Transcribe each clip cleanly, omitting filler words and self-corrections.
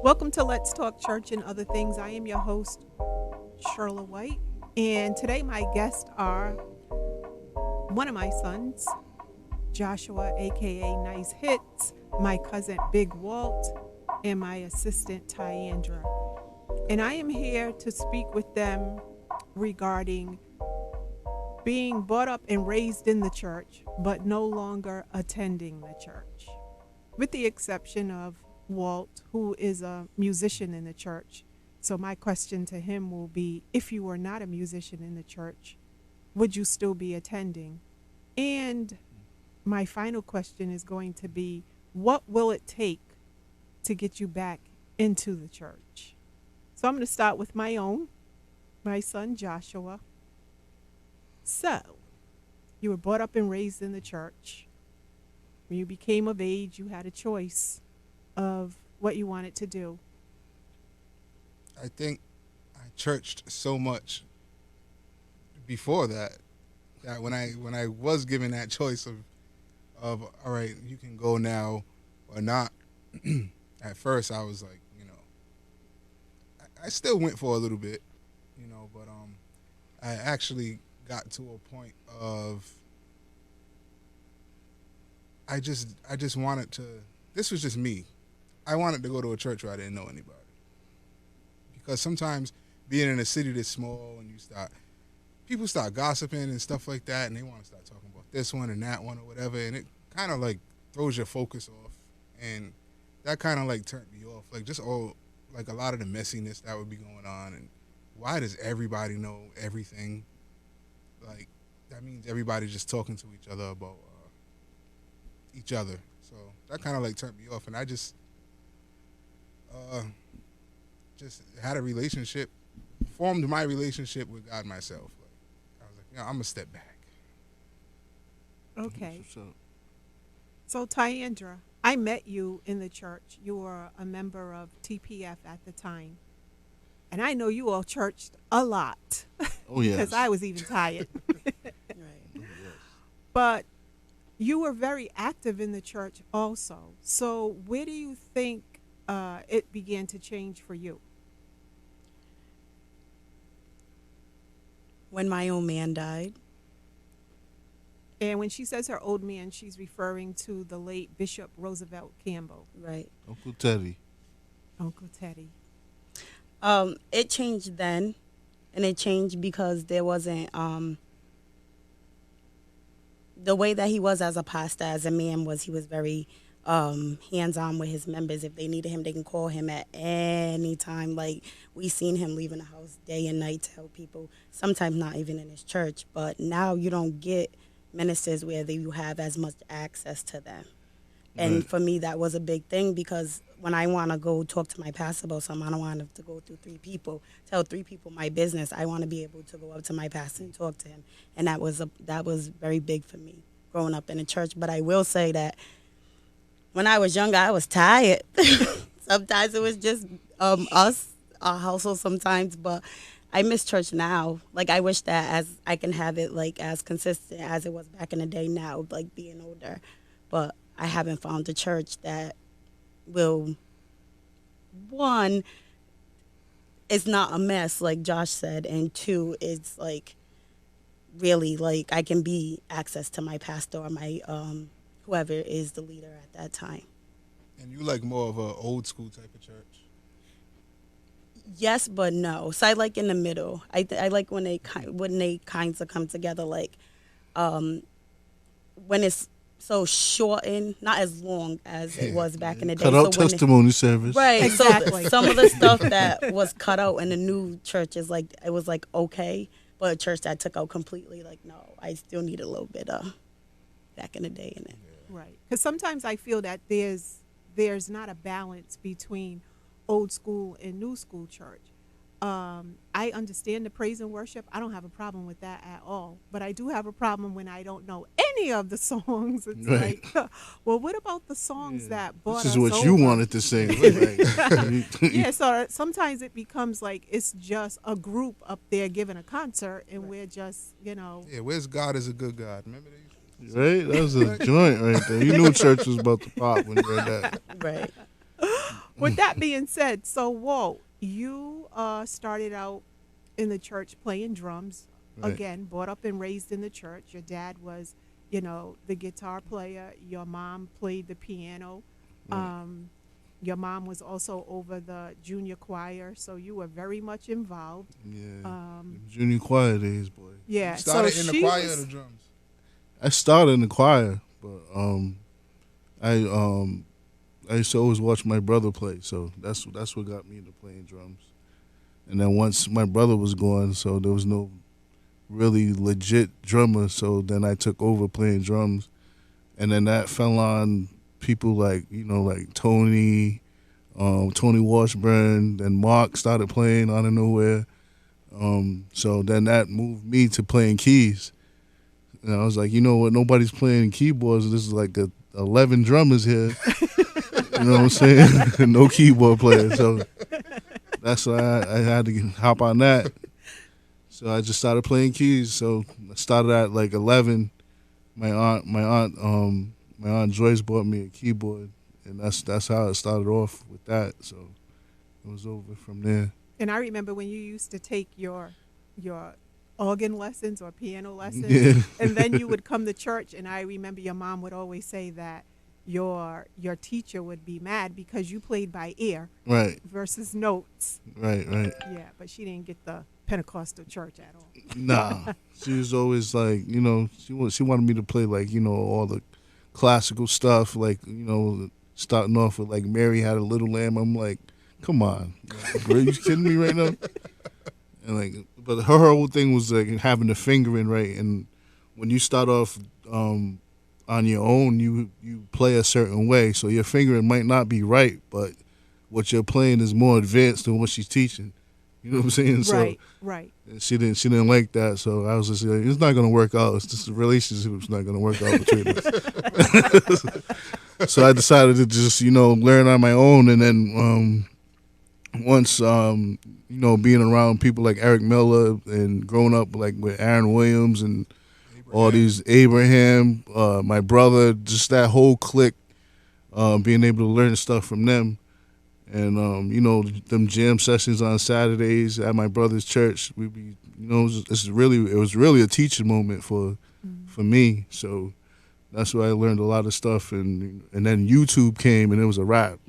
Welcome to Let's Talk Church and Other Things. I am your host, Sherla White, and today my guests are one of my sons, Joshua, aka Nice Hits, my cousin Big Walt, and my assistant Tyandra. And I am here to speak with them regarding being brought up and raised in the church, but no longer attending the church, with the exception of Walt, who is a musician in the church. So my question to him will be, if you were not a musician in the church, would you still be attending? And my final question is going to be, what will it take to get you back into the church? So I'm going to start with my son Joshua. So, you were brought up and raised in the church. When you became of age, you had a choice of what you wanted to do. I think I churched so much before that when I was given that choice of all right, you can go now or not. At first, I was like, I still went for a little bit, but I actually got to a point of I just wanted to. This was just me. I wanted to go to a church where I didn't know anybody. Because sometimes being in a city that's small and people start gossiping and stuff like that, and they want to start talking about this one and that one or whatever, and it kind of like throws your focus off, and that kind of like turned me off. Like just like a lot of the messiness that would be going on, and why does everybody know everything? Like that means everybody's just talking to each other about each other. So that kind of like turned me off, and I just had a relationship, formed my relationship with God myself. Like, I was like, I'm gonna step back. Okay. So Tyandra, I met you in the church. You were a member of TPF at the time. And I know you all churched a lot. Oh, yes. Because I was even tired. Right. Oh, yes. But you were very active in the church also. So where do you think it began to change for you? When my old man died. And when she says her old man, she's referring to the late Bishop Roosevelt Campbell. Right. Uncle Teddy. Uncle Teddy. It changed then, and it changed because there wasn't the way that he was as a pastor, as a man, he was very hands-on with his members. If they needed him, they can call him at any time. Like, we seen him leaving the house day and night to help people, sometimes not even in his church. But now you don't get ministers where you have as much access to them. And Right. for me, that was a big thing, because when I want to go talk to my pastor about something, I don't want to go through three people, tell three people my business. I want to be able to go up to my pastor and talk to him. And that was very big for me growing up in a church. But I will say that when I was younger, I was tired. Sometimes it was just us, our household sometimes. But I miss church now. Like, I wish that as I can have it like as consistent as it was back in the day now, like being older. But I haven't found a church that will, one, it's not a mess like Josh said, and two, it's like really like I can be access to my pastor or my whoever is the leader at that time. And you like more of a old school type of church? Yes, but no. So I like in the middle. I like when they kinds of come together, like when it's so shortened, not as long as it was back in the day. Cut out So when testimony service. right. Exactly. So some of the stuff that was cut out in the new church is like, it was like okay, but a church that took out completely, like, no, I still need a little bit of back in the day in it. Right. Because sometimes I feel that there's not a balance between old school and new school church. I understand the praise and worship. I don't have a problem with that at all. But I do have a problem when I don't know any of the songs. It's Right. like, well, what about the songs that brought This us is what you over? wanted to sing. Like, Yeah, so sometimes it becomes like it's just a group up there giving a concert, and we're just, Yeah, where's God is a good God? Remember that? Right? That was a joint right there. You knew church was about to pop when you heard that. Right. With that being said, so Walt, you started out in the church playing drums. Right. Again, brought up and raised in the church. Your dad was, the guitar player. Your mom played the piano. Right. Your mom was also over the junior choir, so you were very much involved. Yeah. Junior choir days, boy. Yeah, You started so in the she choir was- or the drums? I started in the choir, but I used to always watch my brother play, so that's what got me into playing drums. And then once my brother was gone, so there was no really legit drummer, so then I took over playing drums, and then that fell on people like Tony, Tony Washburn, and Mark started playing out of nowhere. So then that moved me to playing keys. And I was like, you know what? Nobody's playing keyboards. This is like 11 drummers here. You know what I'm saying? No keyboard player. So that's why I had to hop on that. So I just started playing keys. So I started at like 11. My aunt Joyce bought me a keyboard, and that's how it started off with that. So it was over from there. And I remember when you used to take your organ lessons or piano lessons, Yeah. and then you would come to church. And I remember your mom would always say that your teacher would be mad because you played by ear Right, versus notes. right. Yeah, but she didn't get the Pentecostal church at all. Nah, she was always like, she wanted me to play like, all the classical stuff, like, starting off with like Mary Had a Little Lamb. I'm like, come on, are you kidding me right now? And like, but her whole thing was like having the fingering right, and when you start off on your own, you play a certain way, so your fingering might not be right, but what you're playing is more advanced than what she's teaching. You know what I'm saying? Right, So right. she didn't like that, so I was just like, it's not gonna work out. It's just a relationship's not gonna work out between us. So I decided to just learn on my own, and then once being around people like Eric Miller and growing up like with Aaron Williams and all these Abraham, my brother, just that whole clique, being able to learn stuff from them. And them jam sessions on Saturdays at my brother's church, we'd be, it was really a teaching moment for me. So that's where I learned a lot of stuff, and then YouTube came, and it was a wrap.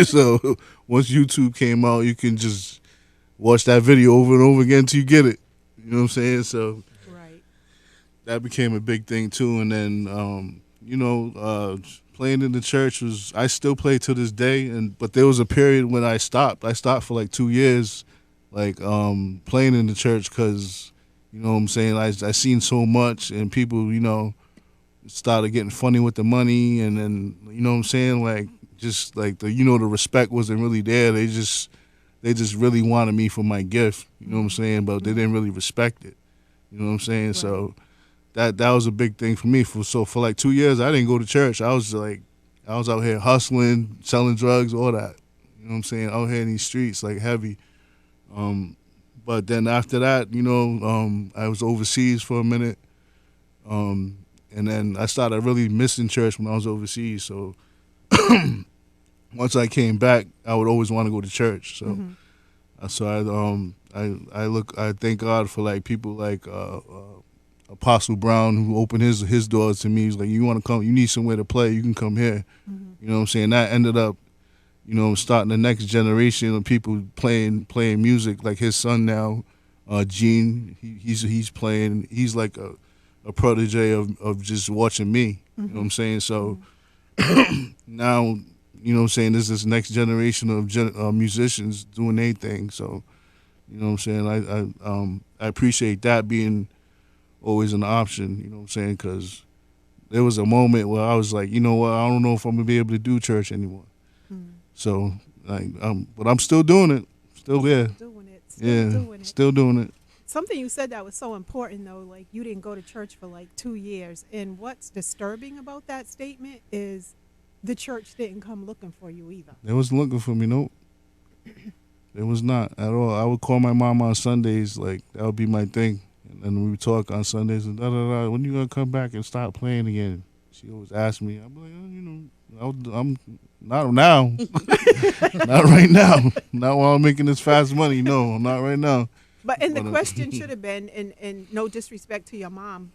So once YouTube came out, you can just watch that video over and over again until you get it. You know what I'm saying? So Right. that became a big thing too. And then playing in the church I still play to this day, but there was a period when I stopped. I stopped for like 2 years, like playing in the church, because what I'm saying, I seen so much, and people started getting funny with the money, and then what I'm saying, like just like the the respect wasn't really there. They just really wanted me for my gift. You know what I'm saying? But they didn't really respect it. You know what I'm saying? Right. So that was a big thing for me. For like 2 years, I didn't go to church. I was out here hustling, selling drugs, all that. You know what I'm saying? Out here in these streets, like heavy. But then after that, I was overseas for a minute. And then I started really missing church when I was overseas. So once I came back, I would always want to go to church. So I thank God for like people like Apostle Brown, who opened his doors to me. He's like, you want to come, you need somewhere to play, you can come here. You know what I'm saying? That ended up, starting the next generation of people playing music. Like his son now, Gene, he's playing. He's like a protege of just watching me. You know what I'm saying? So now, what I'm saying, there's this next generation of musicians doing their thing. So, what I'm saying, I appreciate that being always an option. You know what I'm saying? Because there was a moment where I was like, you know what, I don't know if I'm gonna be able to do church anymore. So, but I'm still doing it. Still there. Doing it. Still doing it. Something you said that was so important, though, like you didn't go to church for like 2 years. And what's disturbing about that statement is the church didn't come looking for you either. They wasn't looking for me, nope. It was not at all. I would call my mom on Sundays, like that would be my thing. And then we would talk on Sundays and da-da-da. When you going to come back and start playing again? she always asks me. I'm like, I'm not now, not right now, not while I'm making this fast money. No, not right now. And the But, question should have been, and no disrespect to your mom,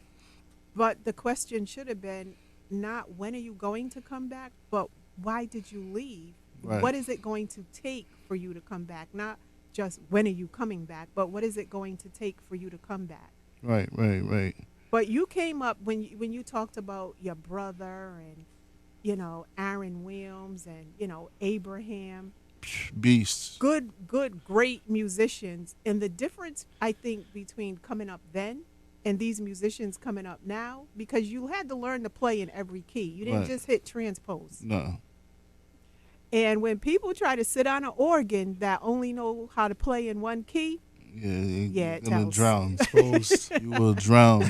but the question should have been not when are you going to come back, but why did you leave? Right. What is it going to take for you to come back? Not just when are you coming back, but what is it going to take for you to come back? right. But you came up when you talked about your brother and Aaron Williams and Abraham, Beasts. good, great musicians. And the difference, I think, between coming up then and these musicians coming up now, because you had to learn to play in every key. You didn't Right. just hit transpose. No. And when people try to sit on an organ that only know how to play in one key, Yeah, Yeah, you're it gonna tells. drown. You will drown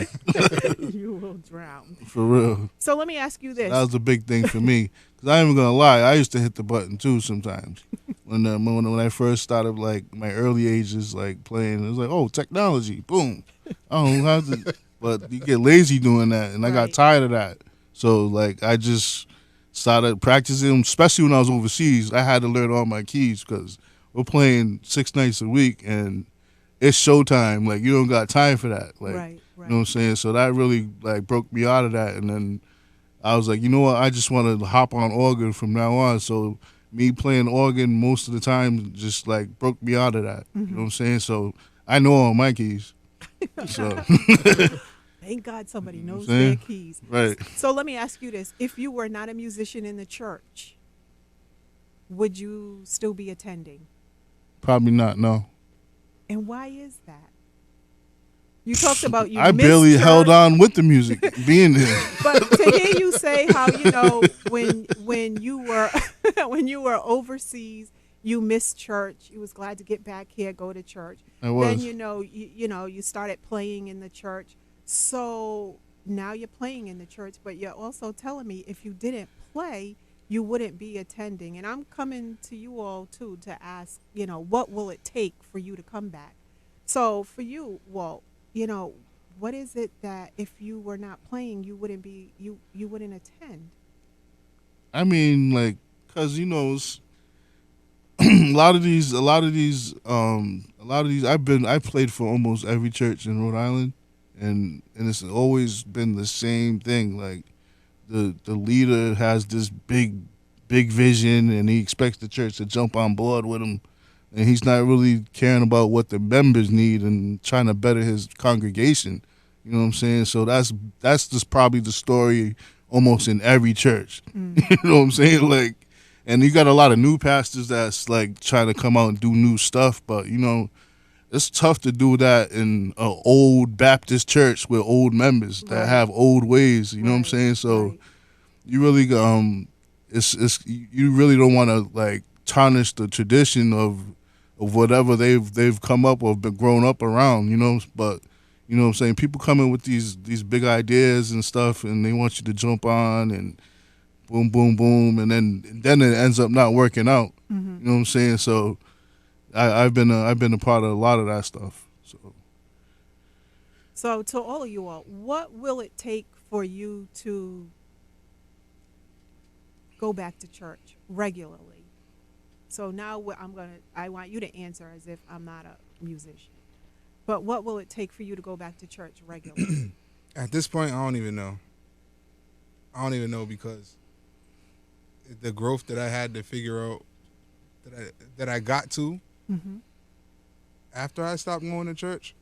you will drown. for real. So let me ask you this. That was a big thing for me. Cause I ain't even gonna lie, I used to hit the button too sometimes. When I first started, like my early ages, like playing, it was like, oh, technology, boom. I don't have to, but you get lazy doing that, and I got Right. tired of that. So like I just started practicing, especially when I was overseas. I had to learn all my keys because we're playing 6 nights a week, and it's showtime. Like you don't got time for that. Like Right. you know what I'm saying? So that really like broke me out of that, and then I was like, you know what? I just want to hop on organ from now on. So me playing organ most of the time just like broke me out of that. You know what I'm saying? So I know all my keys. So Thank God somebody You know what knows I'm their saying? keys. right. So let me ask you this. If you were not a musician in the church, would you still be attending? Probably not. No. And why is that? You talked about you I missed barely held church, on with the music being there. but to hear you say how when you were when you were overseas, you missed church. You was glad to get back here, go to church. I was. Then you started playing in the church. So now you're playing in the church, but you're also telling me if you didn't play, you wouldn't be attending. And I'm coming to you all too to ask, what will it take for you to come back? So for you, Walt, what is it that if you were not playing, you wouldn't attend? I mean, like, cause it's a lot of these, I played for almost every church in Rhode Island, and it's always been the same thing. Like, the leader has this big vision, and he expects the church to jump on board with him, and he's not really caring about what the members need and trying to better his congregation. You know what I'm saying? So that's just probably the story almost in every church. You know what I'm saying? Like, and you got a lot of new pastors that's like trying to come out and do new stuff, but it's tough to do that in an old Baptist church with old members that Right. have old ways. You know what I'm Right, saying? So right. you really it's you really don't want to like tarnish the tradition of whatever they've come up or been grown up around. But you know what I'm saying? People come in with these big ideas and stuff, and they want you to jump on and boom, boom, boom, and then it ends up not working out. Mhm. You know what I'm saying? So I've been a part of a lot of that stuff. So to all of you all, what will it take for you to go back to church regularly? So now I want you to answer as if I'm not a musician. But what will it take for you to go back to church regularly? At this point, I don't even know. I don't even know because the growth that I had to figure out that I got to Mm-hmm. after I stopped going to church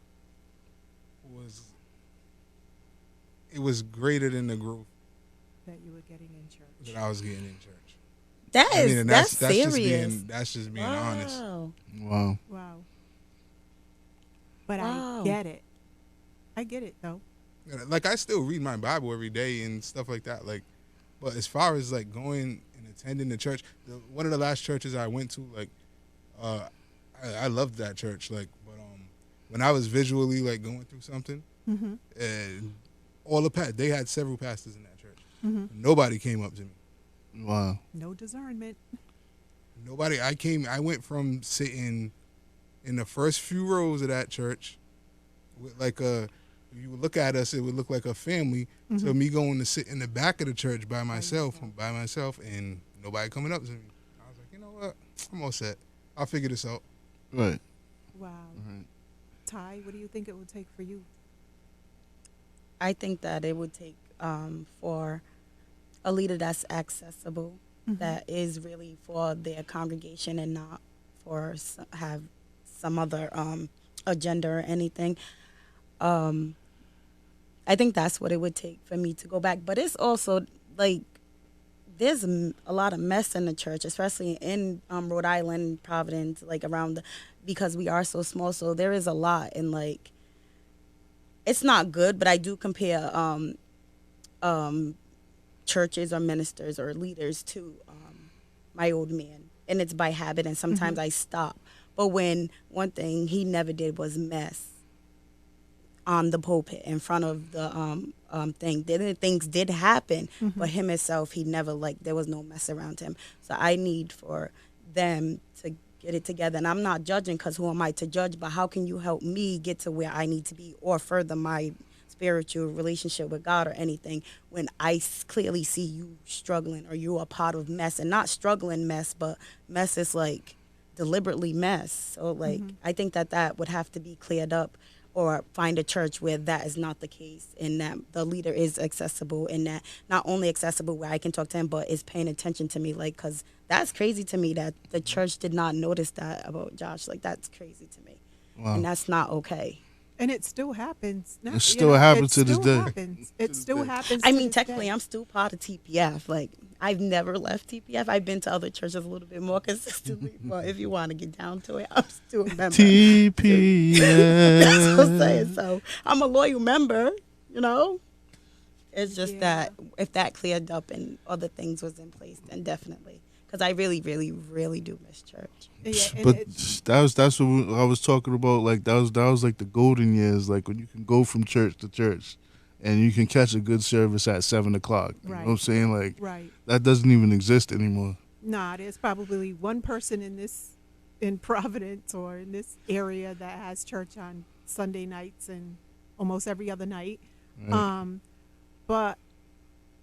was greater than the growth That you were getting in church. that I was getting in church. And that's serious. That's just being honest. Wow. Wow. Wow. But Wow. I get it. I get it though. Like I still read my Bible every day and stuff like that. Like, but as far as like going and attending the church, one of the last churches I went to, like, I loved that church. Like, but when I was visually like going through something, Mm-hmm. and they had several pastors in that church. Mm-hmm. Nobody came up to me. Wow. No discernment. Nobody. I went from sitting in the first few rows of that church with like you would look at us, it would look like a family. So me going to sit in the back of the church by myself, and nobody coming up to me. I was like, you know what? I'm all set. I'll figure this out. Right. Wow. Right. Ty, what do you think it would take for you? I think that it would take for a leader that's accessible, that is really for their congregation and not for have some other agenda or anything. I think that's what it would take for me to go back. But it's also like there's a lot of mess in the church, especially in Rhode Island, Providence, like around because we are so small. So there is a lot, and like it's not good. But I do compare churches or ministers or leaders to my old man, and it's by habit. And sometimes I stop. But when one thing he never did was mess on the pulpit in front of the thing. Things did happen, but him himself, he never, like, there was no mess around him. So I need for them to get it together. And I'm not judging, because who am I to judge? But how can you help me get to where I need to be or further my spiritual relationship with God or anything when I clearly see you struggling or you are part of mess, and not struggling mess, but mess is like deliberately mess. So like I think that would have to be cleared up, or find a church where that is not the case, and that the leader is accessible, and that not only accessible where I can talk to him, but is paying attention to me. Like, because that's crazy to me that the church did not notice that about Josh. Like, that's crazy to me. Wow. And that's not okay. And it still happens. It still happens to this day. It still happens. I to mean, this technically, day. I'm still part of TPF. Like, I've never left TPF. I've been to other churches a little bit more consistently. But if you want to get down to it, I'm still a member. TPS. That's what I'm saying. So I'm a loyal member, you know? It's just Yeah. that if that cleared up and other things was in place, then definitely. Because I really, really, really do miss church. Yeah, and But it's- that's what I was talking about. Like that was like the golden years, like when you can go from church to church, and you can catch a good service at 7:00. You know what I'm saying? Like right. that doesn't even exist anymore. Nah, there's probably one person in Providence or in this area that has church on Sunday nights and almost every other night. Right. But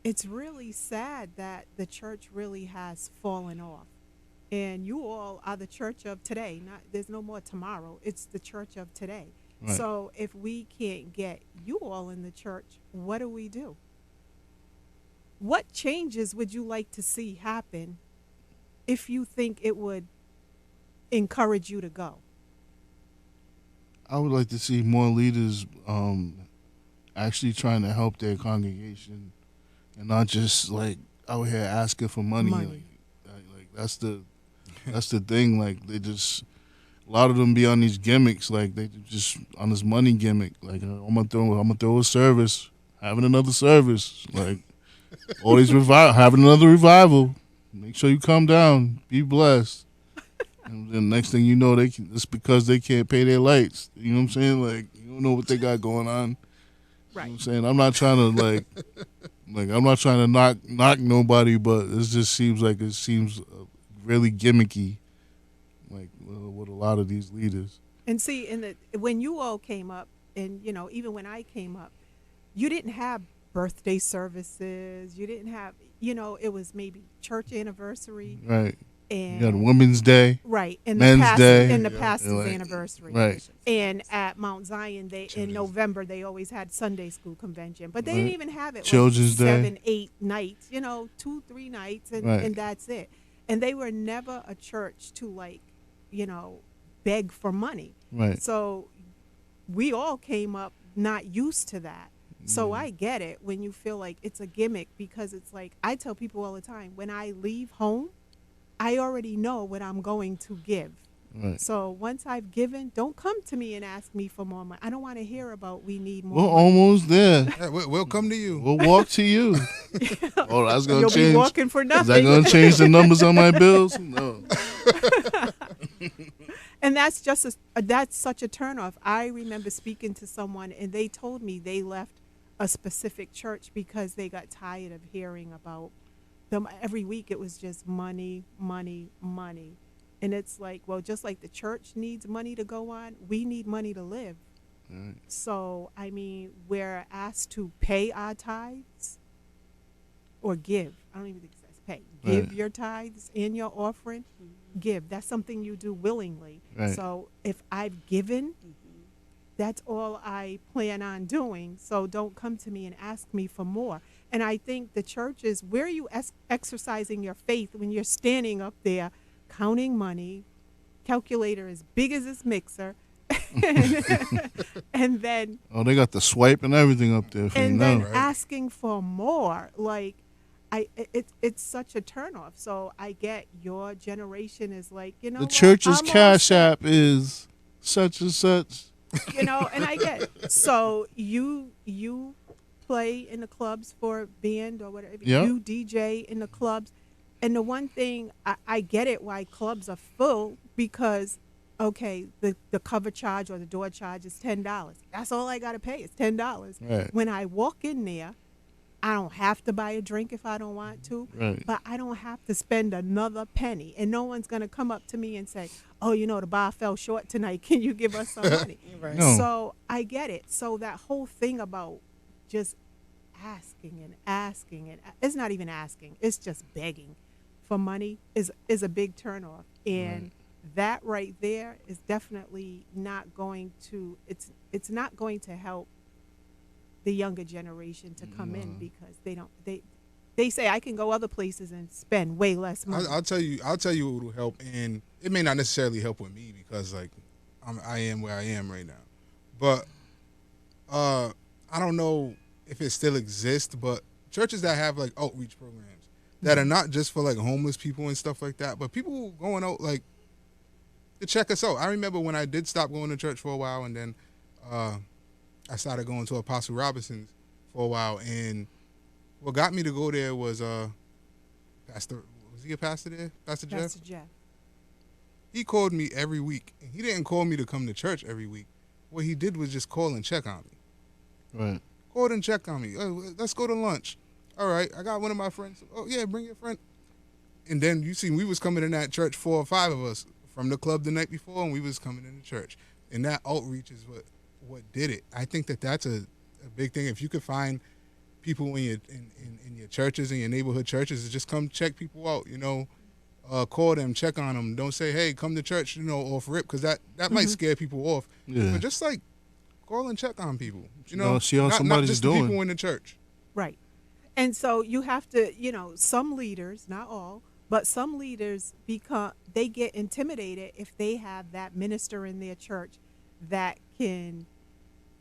it's really sad that the church really has fallen off. And you all are the church of today. There's no more tomorrow. It's the church of today. Right. So if we can't get you all in the church, what do we do? What changes would you like to see happen if you think it would encourage you to go? I would like to see more leaders actually trying to help their congregation, and not just like out here asking for money. Money. Like that's the thing. Like they just, a lot of them be on these gimmicks. Like they just on this money gimmick. Like I'm gonna throw a service, having another service. Like always having another revival. Make sure you come down, be blessed. And then next thing you know, it's because they can't pay their lights. You know what I'm saying? Like you don't know what they got going on. Right. You know what I'm saying? I'm not trying to like I'm not trying to knock nobody, but it just seems really gimmicky, like with a lot of these leaders. And see, when you all came up, and even when I came up, you didn't have birthday services. You didn't have, it was maybe church anniversary, Right. and You got Women's Day. right, and Men's Day. and the Yeah. pastor's Like, anniversary, Right. And at Mount Zion, in November they always had Sunday school convention, but they didn't Right. even have it Children's like Day. 7, 8 nights, 2-3 nights, and Right. and that's it. And they were never a church to beg for money. Right. So we all came up not used to that. So Mm. I get it when you feel like it's a gimmick, because it's like I tell people all the time, when I leave home, I already know what I'm going to give. Right. So once I've given, don't come to me and ask me for more money. I don't want to hear about we need more We're money. almost there. Hey, we'll come to you. We'll walk to you. Oh, that's gonna You'll change. be walking for Is nothing. that gonna change the numbers on my bills? No. And that's that's such a turnoff. I remember speaking to someone, and they told me they left a specific church because they got tired of hearing about them every week. It was just money, money, money. And it's like, well, just like the church needs money to go on, we need money to live. Right. So, I mean, we're asked to pay our tithes or give. I don't even think it says pay. Give Right. your tithes and your offering. Give. That's something you do willingly. Right. So, if I've given, that's all I plan on doing. So don't come to me and ask me for more. And I think the church is where are you exercising your faith when you're standing up there counting money, calculator as big as this mixer, and then Oh, they got the swipe and everything up there for you and now. then Right. asking for more. Like it's such a turnoff. So I get your generation is like, you know, The what? church's I'm all cash set. app is such and such. You know, and I get it. So you play in the clubs for band or whatever. Yep. You DJ in the clubs, and the one thing I get it why clubs are full because okay the cover charge or the door charge is $10. That's all I gotta pay is $10. Right. When I walk in there, I don't have to buy a drink if I don't want to, Right. but I don't have to spend another penny. And no one's going to come up to me and say, oh, you know, the bar fell short tonight. Can you give us some money? Right. No. So I get it. So that whole thing about just asking and it's not even asking. It's just begging for money is a big turnoff. And that right there is definitely not going to, it's not going to help the younger generation to come in because they say I can go other places and spend way less money. I'll tell you what will help, and it may not necessarily help with me because like I am where I am right now, but I don't know if it still exists, but churches that have like outreach programs that are not just for like homeless people and stuff like that, but people going out like to check us out. I remember when I did stop going to church for a while, and then I started going to Apostle Robinson's for a while, and what got me to go there was Pastor. Was he a pastor there? Pastor Jeff. Pastor Jeff. He called me every week, and he didn't call me to come to church every week. What he did was just call and check on me. Right. Called and check on me. Oh, let's go to lunch. All right, I got one of my friends. Oh yeah, bring your friend. And then you see, we was coming in that church, 4 or 5 of us from the club the night before, and we was coming into church. And that outreach is what did it. I think that's a big thing. If you could find people in your churches, in your neighborhood churches, just come check people out. You know, call them, check on them. Don't say, hey, come to church, you know, off rip, because that might scare people off. Yeah. But just like call and check on people. You know, know, see how not somebody's just doing. the people in the church. Right. And so you have to, you know, some leaders, not all, but some leaders they get intimidated if they have that minister in their church that can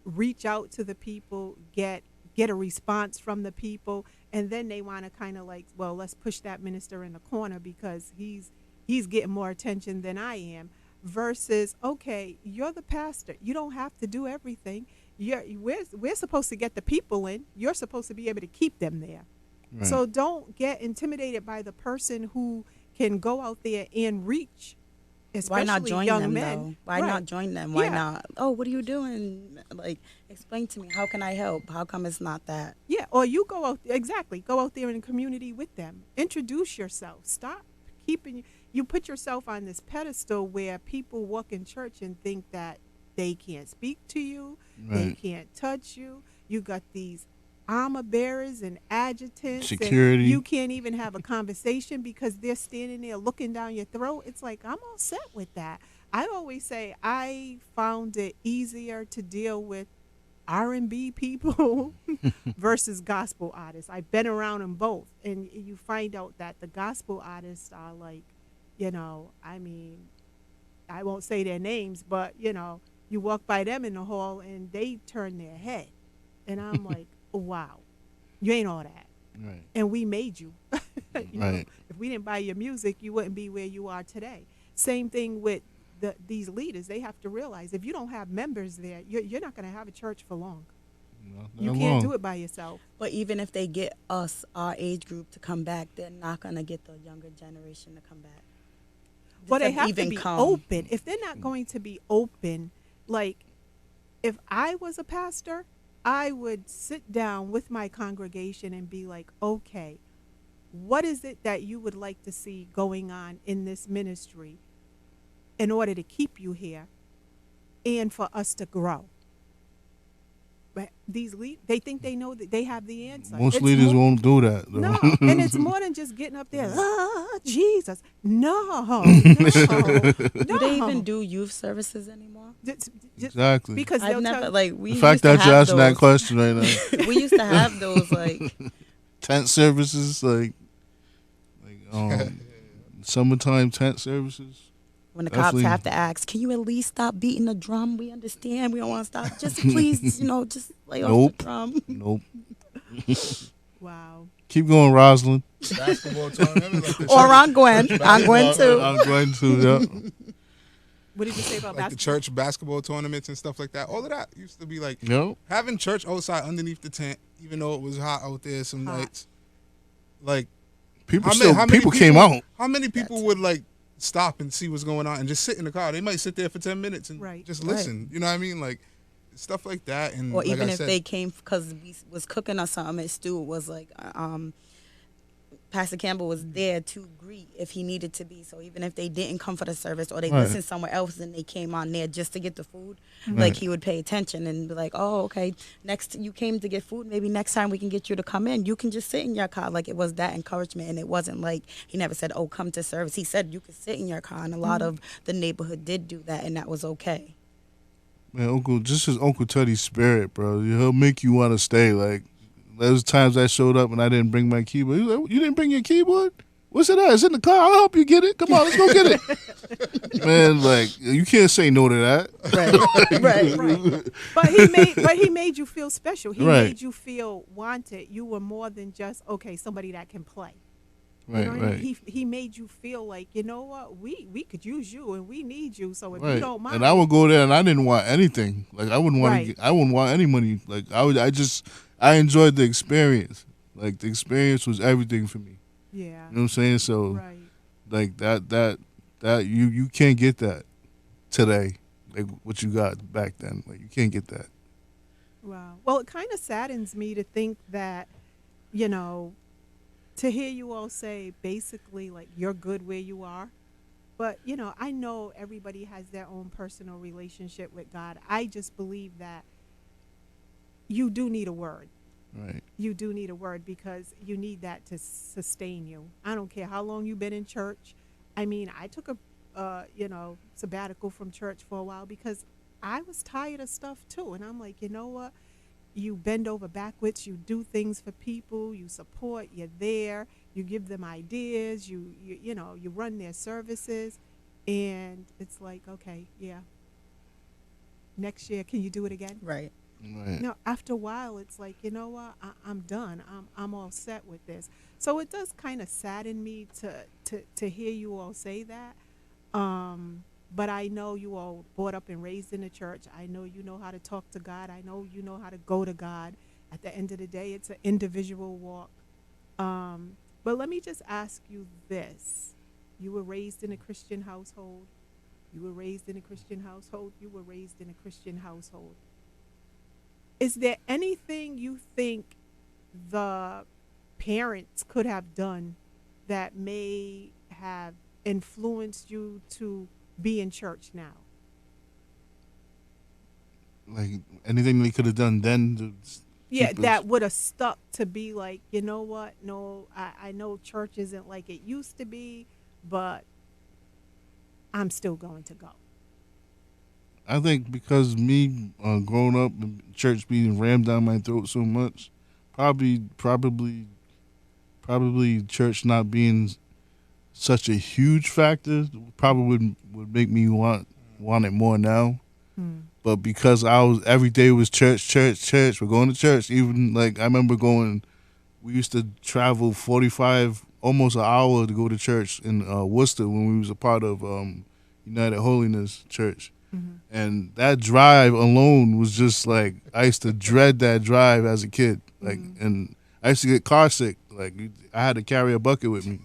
reach out to the people, get a response from the people, and then they want to kind of like, well, let's push that minister in the corner because he's getting more attention than I am. Versus, okay, you're the pastor. You don't have to do everything. We're supposed to get the people in. You're supposed to be able to keep them there. Right. So don't get intimidated by the person who can go out there and reach, especially Why not join young them men. though? Why Right. not join them? Why Yeah. not? Oh, what are you doing? Like, explain to me. How can I help? How come it's not that? Yeah, or you go out go out there in the community with them. Introduce yourself. Stop keeping you put yourself on this pedestal where people walk in church and think that they can't speak to you, they Right. can't touch you. You got these armor bearers and adjutants. Security. And you can't even have a conversation because they're standing there looking down your throat. It's like, I'm all set with that. I always say I found it easier to deal with R&B people versus gospel artists. I've been around them both, and you find out that the gospel artists are like, you know, I mean, I won't say their names, but you know, you walk by them in the hall and they turn their head, and I'm like, wow, you ain't all that, Right. and we made you. You know, Right. if we didn't buy your music, you wouldn't be where you are today. Same thing with these leaders. They have to realize if you don't have members there, you're not going to have a church for long. You can't do it by yourself. But even if they get us, our age group, to come back, they're not gonna get the younger generation to come back. But they To have to even be come. open. If they're not going to be open, like if I was a pastor, I would sit down with my congregation and be like, okay, what is it that you would like to see going on in this ministry in order to keep you here and for us to grow? but they think they know that they have the answer. Most It's leaders more- won't do that. Though. No, and it's more than just getting up there. Jesus, no, no. Do they even do youth services anymore? Exactly. Because I've they'll never tell, like we The fact used to that you're have asking that those. question right now. We used to have those like Tent services, like summertime tent services. when the Definitely. cops have to ask, "Can you at least stop beating the drum? We understand. We don't want to stop. Just please, just lay off Nope. the drum." Nope. wow. Keep going, Rosalind. Basketball tournament, like the Or church- I'm Gwen. I'm Gwen too. I'm going to. Yeah. What did you say about like the basketball? church basketball tournaments and stuff like that. All of that used to be like Yep. having church outside underneath the tent, even though it was hot out there some Hot. nights. Like People how still. many- how many people came people- out. how many people would like stop and see what's going on and just sit in the car? They might sit there for 10 minutes and Right. just Right. listen. You know what I mean? Like stuff like that. And Or like even I if said, they came because we was cooking or something, and Stu was like, Pastor Campbell was there to greet if he needed to be. So even if they didn't come for the service or they Right. listened somewhere else and they came on there just to get the food, Right. like he would pay attention and be like, "Oh, okay, next you came to get food. Maybe next time we can get you to come in. You can just sit in your car." Like it was that encouragement, and it wasn't like he never said, "Oh, come to service." He said you could sit in your car, and a lot of the neighborhood did do that, and that was okay. Man, just his Uncle Teddy's spirit, bro. He'll make you want to stay. Like, those times I showed up and I didn't bring my keyboard. He was like, "You didn't bring your keyboard? What's it at? It's in the car. I'll help you get it. Come on, let's go get it." Man, like, you can't say no to that. Right. Right. But he made you feel special. He Right. made you feel wanted. You were more than just somebody that can play. You Right, know what I mean? right. He made you feel like, you know what, we could use you and we need you. So if you Right. don't mind, And I would go there and I didn't want anything. Like, I wouldn't want Right. I wouldn't want any money. Like, I enjoyed the experience. Like, the experience was everything for me. yeah, You know what I'm saying? So, right. like, that you can't get that today. Like, what you got back then. Like, you can't get that. Wow. Well, it kind of saddens me to think that, to hear you all say basically like you're good where you are. But, I know everybody has their own personal relationship with God. I just believe that you do need a word. Right. You do need a word because you need that to sustain you. I don't care how long you've been in church. I mean, I took a sabbatical from church for a while because I was tired of stuff too. And I'm like, you know what? You bend over backwards, you do things for people, you support, you're there, you give them ideas, you run their services, and it's like, okay, yeah. Next year, can you do it again? Right. Right. No, after a while, it's like, you know what? I'm done. I'm all set with this. So it does kind of sadden me to hear you all say that. But I know you all brought up and raised in the church. I know you know how to talk to God. I know you know how to go to God. At the end of the day, it's an individual walk. But let me just ask you this. You were raised in a Christian household. You were raised in a Christian household. You were raised in a Christian household. Is there anything you think the parents could have done that may have influenced you to be in church now? Like, anything they could have done then to Yeah, keep us- that would have stuck to be like, you know what? No, I know church isn't like it used to be, but I'm still going to go. I think because me growing up in church being rammed down my throat so much, probably church not being such a huge factor probably would make me want it more now. But because every day was church, we're going to church. Even like I remember we used to travel 45, almost an hour to go to church in Worcester when we was a part of United Holiness Church. And that drive alone was just like, I used to dread that drive as a kid. Like, and I used to get car sick. Like, I had to carry a bucket with me.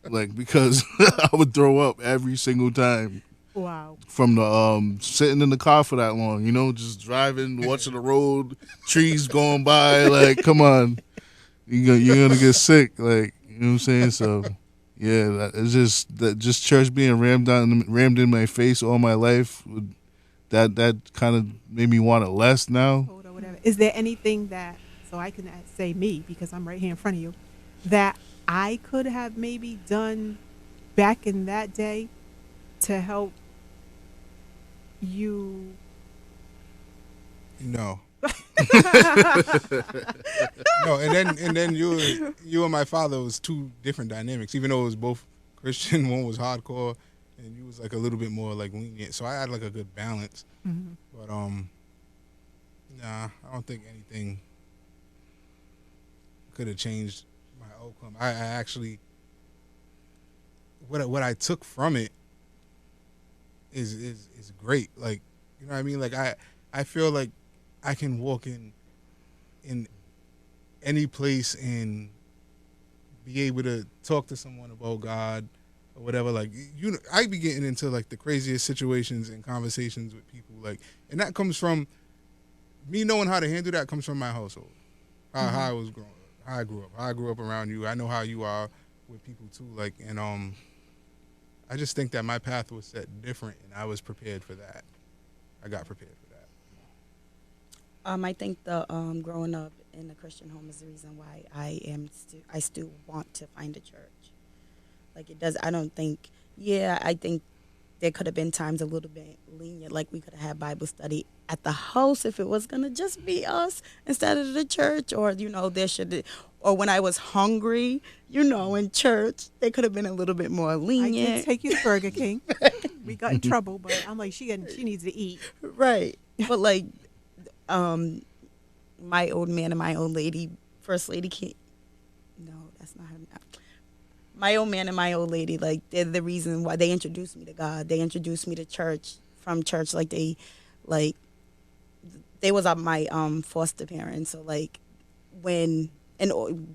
Like, because I would throw up every single time Wow. from the sitting in the car for that long, just driving, watching the road, trees going by. Like, come on, you're gonna get sick. Like, you know what I'm saying? So, yeah, it's just church being rammed in my face all my life. That kind of made me want it less now. Hold on, whatever. Is there anything that, so I can say me because I'm right here in front of you, that I could have maybe done back in that day to help you? No. No, and then you and my father was two different dynamics. Even though it was both Christian, one was hardcore, and you was like a little bit more like lenient. So I had like a good balance. Mhm. But nah, I don't think anything could have changed my outcome. I actually what I took from it is great. Like, you know what I mean? Like I feel like I can walk in any place and be able to talk to someone about God or whatever. Like, you know, I be getting into like the craziest situations and conversations with people, like, and that comes from me knowing how to handle that. Comes from my household, how I was growing up, how I grew up around you. I know how you are with people too. Like, and I just think that my path was set different, and I was prepared for that. I got prepared for that. I think the growing up in a Christian home is the reason why I still want to find a church. Like, it does. I don't think. Yeah, I think there could have been times a little bit lenient, like we could have had Bible study at the house if it was gonna just be us instead of the church, or there should, or when I was hungry, in church, they could have been a little bit more I lenient. did take you to Burger King. We got in trouble, but I'm like, she needs to eat. Right. But like, my old man and my old lady, first lady can't. No, that's not her. My old man and my old lady, like, they're the reason why they introduced me to God. They introduced me to church, from church. Like, they was my foster parents. So like, we're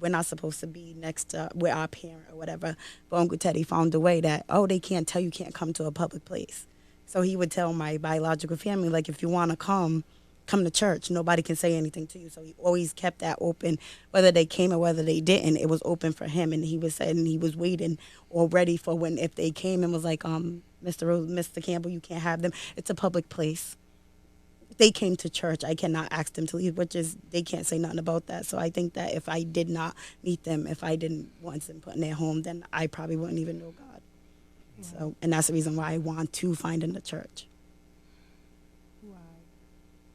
not supposed to be next to where our parent or whatever. But Uncle Teddy found a way that, they can't tell you can't come to a public place. So he would tell my biological family, like, if you want to come to church. Nobody can say anything to you. So he always kept that open, whether they came or whether they didn't. It was open for him, and he was saying he was waiting or ready for when, if they came and was like, Mr. Campbell, you can't have them. It's a public place. They came to church. I cannot ask them to leave, which is, they can't say nothing about that. So I think that if I did not meet them, if I didn't want them put in their home, then I probably wouldn't even know God. Wow. So, and that's the reason why I want to find in the church. Wow.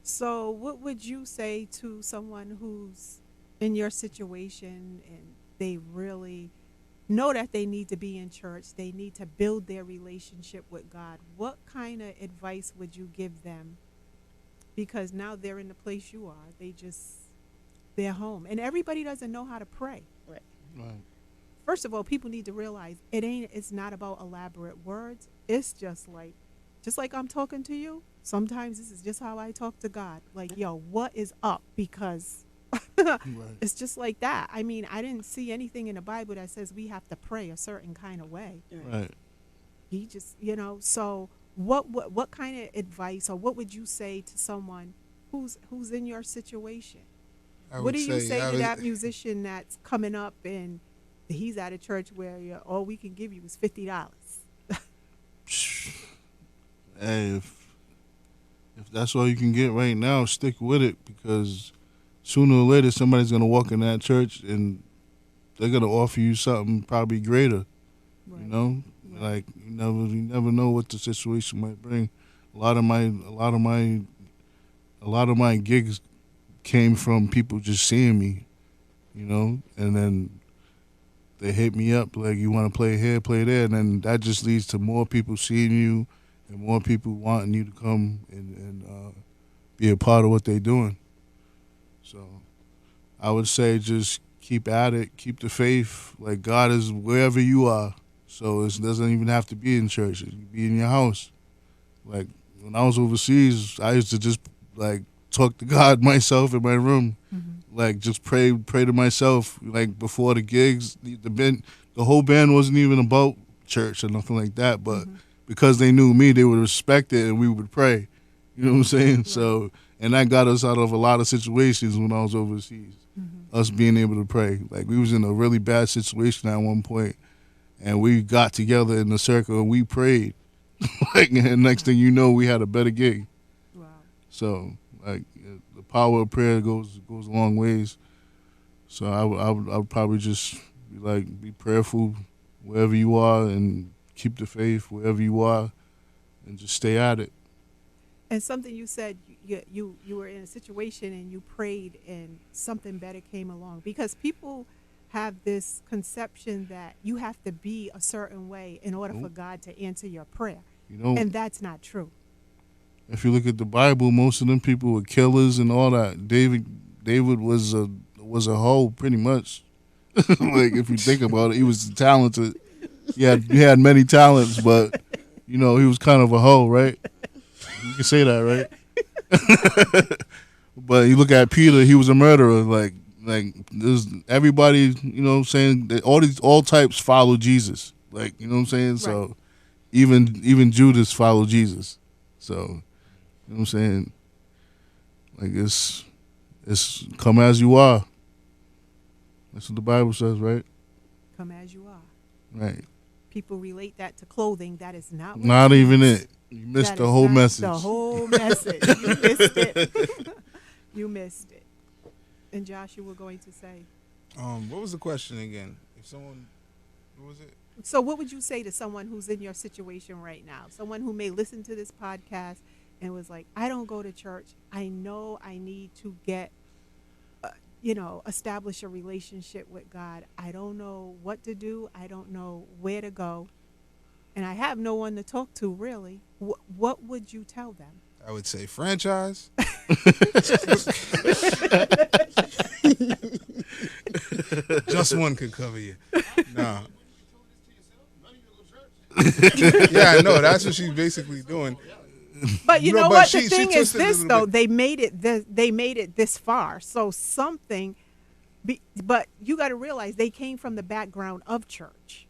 So what would you say to someone who's in your situation and they really know that they need to be in church, they need to build their relationship with God? What kind of advice would you give them? Because now they're in the place you are. They're home. And everybody doesn't know how to pray. Right. Right. First of all, people need to realize it's not about elaborate words. It's just like I'm talking to you. Sometimes this is just how I talk to God. Like, yo, what is up? Because Right. it's just like that. I mean, I didn't see anything in the Bible that says we have to pray a certain kind of way. Right. He just, so what kind of advice, or what would you say to someone who's in your situation? What do you say to that musician that's coming up and he's at a church where all we can give you is $50? Hey, if that's all you can get right now, stick with it, because sooner or later somebody's gonna walk in that church and they're gonna offer you something probably greater. Right. You know, Right. like you never know what the situation might bring. A lot of my gigs came from people just seeing me, and then they hit me up like, you want to play here, play there, and then that just leads to more people seeing you and more people wanting you to come and be a part of what they're doing. So I would say just keep at it, keep the faith. Like, God is wherever you are. So it doesn't even have to be in church. It can be in your house. Like, when I was overseas, I used to just, like, talk to God myself in my room. Mm-hmm. Like, just pray to myself. Like, before the gigs, the whole band wasn't even about church or nothing like that. But because they knew me, they would respect it, and we would pray. You know what I'm saying? Right. So, and that got us out of a lot of situations when I was overseas. Us being able to pray. Like, we was in a really bad situation at one point, and we got together in the circle and we prayed. Like, and next thing you know, we had a better gig. Wow. So, like, power of prayer goes a long ways. So I would probably just be prayerful wherever you are and keep the faith wherever you are, and just stay at it. And something you said, you were in a situation and you prayed and something better came along, because people have this conception that you have to be a certain way in order for God to answer your prayer. And that's not true. If you look at the Bible, most of them people were killers and all that. David was a hoe pretty much. Like, if you think about it, he was talented. He had many talents, but he was kind of a hoe, right? You can say that, right? But you look at Peter, he was a murderer. Like there's everybody, saying that all types follow Jesus. Like, you know what I'm saying? Right. So even Judas followed Jesus. So, you know what I'm saying? Like, it's come as you are. That's what the Bible says, right? Come as you are. Right. People relate that to clothing. That is not what Not it even means. it. You missed That the is whole not message. The whole message. You missed it. You missed it. And Josh, you were going to say. What was the question again? What was it? So what would you say to someone who's in your situation right now? Someone who may listen to this podcast and was like, I don't go to church. I know I need to get, establish a relationship with God. I don't know what to do. I don't know where to go. And I have no one to talk to, really. What would you tell them? I would say franchise. Just one could cover you. Nah. Yeah, I know. That's what she's basically doing. But you No, know but what? she The thing is twisted it a this, little though. bit. They made it this far. So something, but you got to realize they came from the background of church.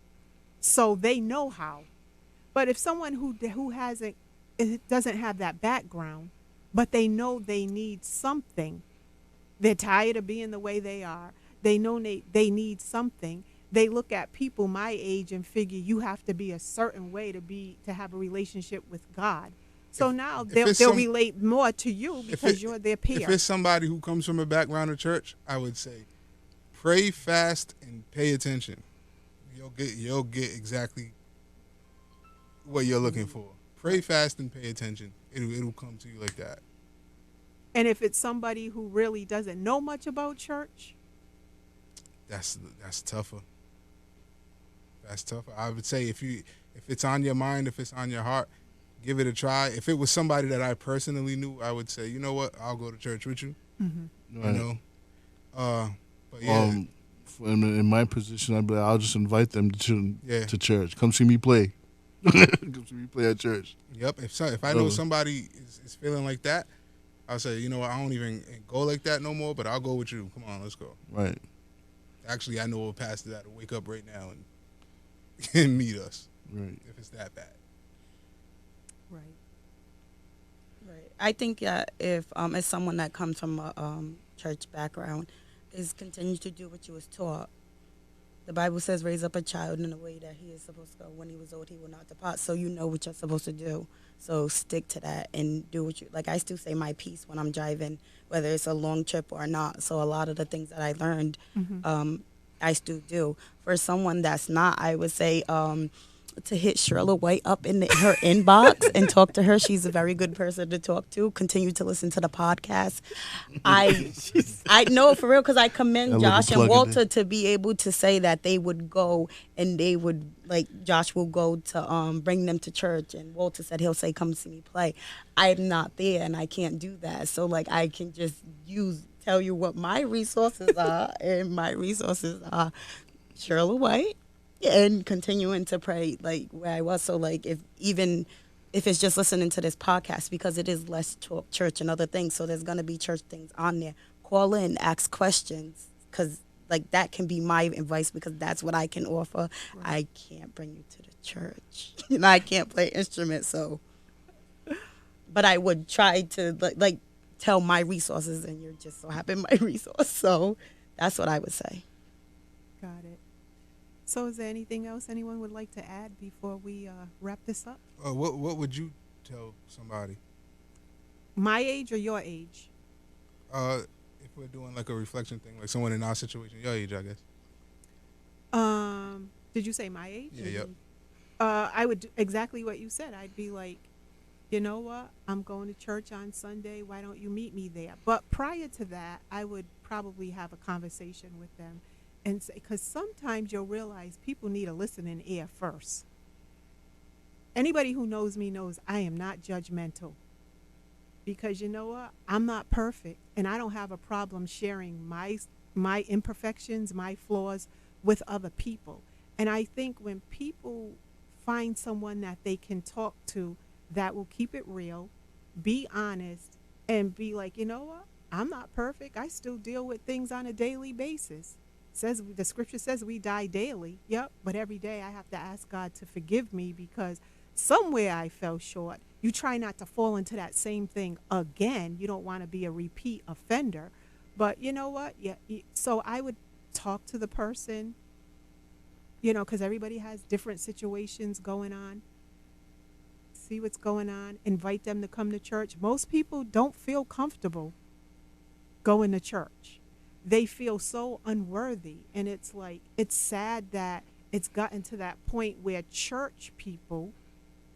So they know how. But if someone who doesn't have that background, but they know they need something, they're tired of being the way they are. They know they need something. They look at people my age and figure you have to be a certain way to have a relationship with God. So now they'll relate more to you because you're their peer. If it's somebody who comes from a background of church, I would say pray, fast, and pay attention. You'll get exactly what you're looking for. Pray, fast, and pay attention. It'll come to you like that. And if it's somebody who really doesn't know much about church, That's tougher. That's tougher. I would say if it's on your mind, if it's on your heart, give it a try. If it was somebody that I personally knew, I would say, you know what, I'll go to church with you. mm-hmm. But yeah, In my position, I'd be like, I'll just invite them Yeah. to church. Come see me play. Come see me play at church. yep. If I know somebody is feeling like that, I'll say, you know what, I don't even go like that no more, but I'll go with you. Come on, let's go. Right. Actually, I know a pastor that'll wake up right now and meet us Right. if it's that bad. Right. Right. I think if as someone that comes from a church background, is continue to do what you was taught. The Bible says, raise up a child in the way that he is supposed to go. When he was old, he will not depart. So you know what you're supposed to do. So stick to that and do what you, like I still say my piece when I'm driving, whether it's a long trip or not. So a lot of the things that I learned, I still do. For someone that's not, I would say to hit Shirla White up in her inbox and talk to her. She's a very good person to talk to. Continue to listen to the podcast. I know for real, because I commend Josh and Walter to be able to say that they would go and they would, like, Josh will go to bring them to church, and Walter said he'll say, come see me play. I'm not there and I can't do that. So like I can just tell you what my resources are, and my resources are Shirla White and continuing to pray like where I was. So like if it's just listening to this podcast, because it is Let's Talk Church and other things, so there's going to be church things on there. Call in, ask questions, because like that can be my advice, because that's what I can offer. Right. I can't bring you to the church. I can't play instruments, so. But I would try to like tell my resources, and you're just so happy my resource. So that's what I would say. Got it. So is there anything else anyone would like to add before we wrap this up? What would you tell somebody? My age or your age? If we're doing like a reflection thing, like someone in our situation, your age, I guess. Did you say my age? Yeah, yep. I would do exactly what you said. I'd be like, you know what? I'm going to church on Sunday. Why don't you meet me there? But prior to that, I would probably have a conversation with them and say, because sometimes you'll realize people need a listening ear first. Anybody who knows me knows I am not judgmental, because you know what? I'm not perfect, and I don't have a problem sharing my imperfections, my flaws with other people. And I think when people find someone that they can talk to that will keep it real, be honest, and be like, you know what? I'm not perfect. I still deal with things on a daily basis. Says the scripture says we die daily. Yep, but every day I have to ask God to forgive me because somewhere I fell short. You try not to fall into that same thing again. You don't want to be a repeat offender. But you know what? Yeah. So I would talk to the person, you know, because everybody has different situations going on. See what's going on. Invite them to come to church. Most people don't feel comfortable going to church. They feel so unworthy. And it's like, it's sad that it's gotten to that point where church people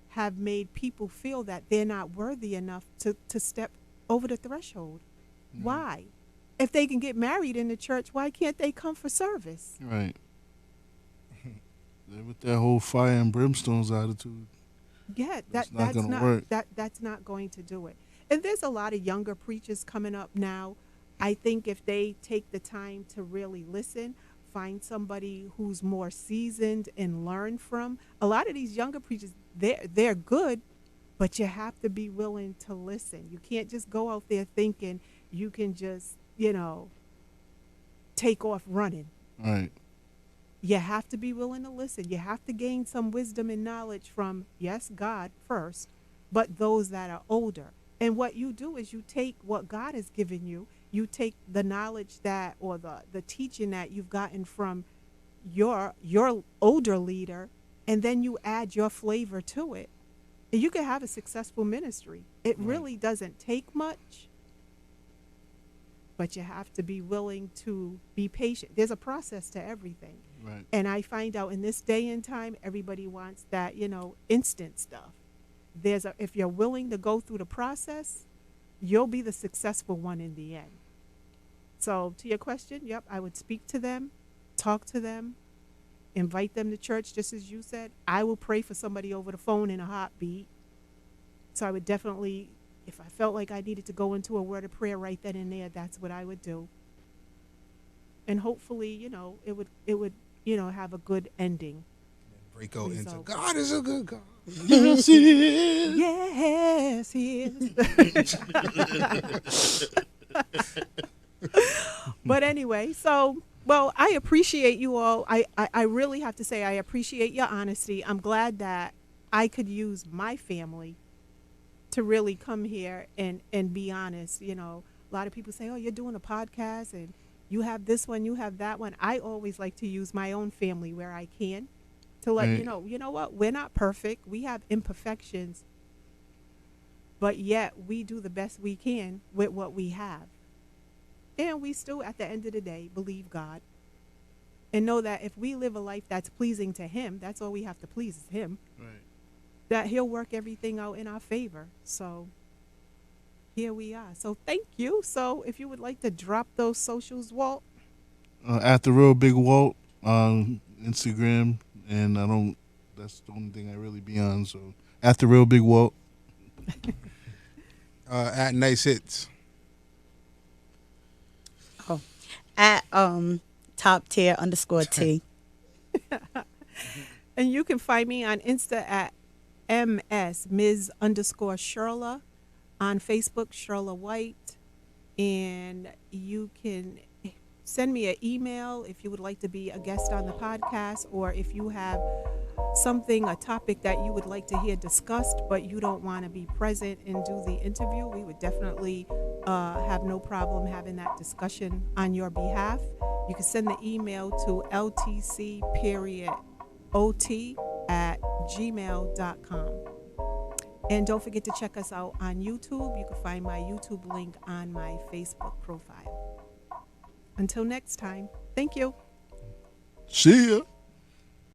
have made people feel that they're not worthy enough to step over the threshold. Mm-hmm. Why? If they can get married in the church, why can't they come for service? Right. With that whole fire and brimstones attitude. Yeah, that's not work. That's not going to do it. And there's a lot of younger preachers coming up now. I think if they take the time to really listen, find somebody who's more seasoned and learn from. A lot of these younger preachers, they're good, but you have to be willing to listen. You can't just go out there thinking you can just, you know, take off running. Right. You have to be willing to listen. You have to gain some wisdom and knowledge from, yes, God first, but those that are older. And what you do is you take what God has given you, you take the knowledge that, or the teaching that you've gotten from your older leader, and then you add your flavor to it. And you can have a successful ministry. It really doesn't take much, but you have to be willing to be patient. There's a process to everything. Right. And I find out in this day and time, everybody wants that, you know, instant stuff. If you're willing to go through the process, you'll be the successful one in the end. So to your question, yep, I would speak to them, talk to them, invite them to church, just as you said. I will pray for somebody over the phone in a heartbeat. So I would definitely, if I felt like I needed to go into a word of prayer right then and there, that's what I would do. And hopefully, you know, it would, you know, have a good ending. Break out into God is a good God. Yes, he is. Yes, he is. But anyway, so, well, I appreciate you all. I really have to say I appreciate your honesty. I'm glad that I could use my family to really come here and be honest. You know, a lot of people say, oh, you're doing a podcast and you have this one, you have that one. I always like to use my own family where I can to let you know what, we're not perfect. We have imperfections, but yet we do the best we can with what we have. And we still, at the end of the day, believe God and know that if we live a life that's pleasing to him, that's all we have to please is him. Right. That he'll work everything out in our favor. So here we are. So thank you. So if you would like to drop those socials, Walt. At the Real Big Walt on Instagram, and that's the only thing I really be on. So at the Real Big Walt. At Nice Hits. Oh, at top tier _T. And you can find me on Insta at Ms. _Shirla. On Facebook, Shirla White. And you can send me an email if you would like to be a guest on the podcast, or if you have a topic that you would like to hear discussed, but you don't want to be present and do the interview. We would definitely have no problem having that discussion on your behalf. You can send the email to ltc.ot@gmail.com. And don't forget to check us out on YouTube. You can find my YouTube link on my Facebook profile. Until next time, thank you. See ya.